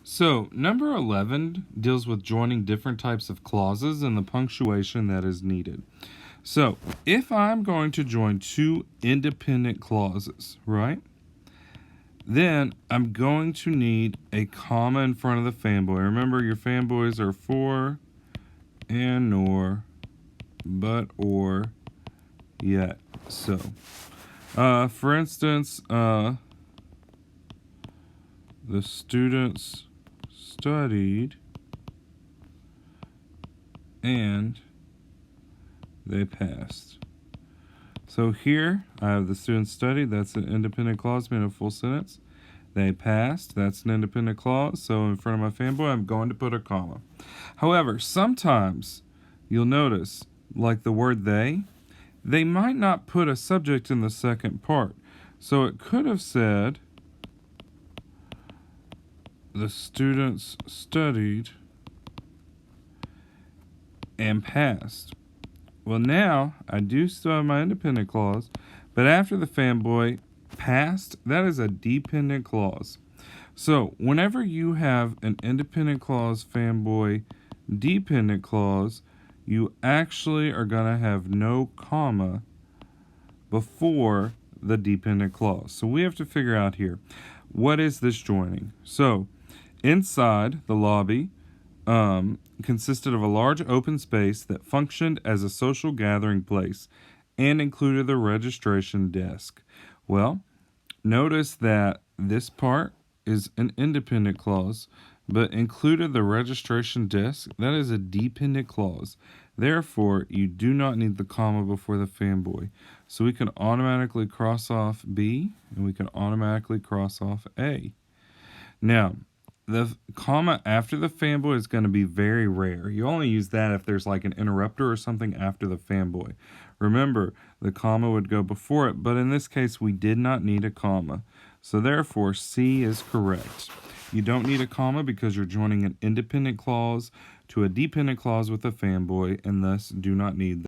So, number 11 deals with joining different types of clauses and the punctuation that is needed. So, if I'm going to join two independent clauses, right, then I'm going to need a comma in front of the fanboy. Remember, your fanboys are for, and, nor, but, or, yet. So, for instance, the students studied and they passed. So here I have the students studied, that's an independent clause made a full sentence. They passed, that's an independent clause, so in front of my fanboy I'm going to put a comma. However, sometimes you'll notice, like the word they might not put a subject in the second part. So it could have said, the students studied and passed. Well, now I do still have my independent clause, but after the fanboy passed, that is a dependent clause. So whenever you have an independent clause, fanboy, dependent clause, you actually are going to have no comma before the dependent clause. So we have to figure out here, what is this joining? So inside the lobby consisted of a large open space that functioned as a social gathering place and included the registration desk. Well, notice that this part is an independent clause, but included the registration desk. That is a dependent clause. Therefore, you do not need the comma before the fanboy. So we can automatically cross off B, and we can automatically cross off A. Now, the comma after the fanboy is going to be very rare. You only use that if there's like an interrupter or something after the fanboy. Remember, the comma would go before it, but in this case, we did not need a comma. So therefore, C is correct. You don't need a comma because you're joining an independent clause to a dependent clause with a fanboy, and thus do not need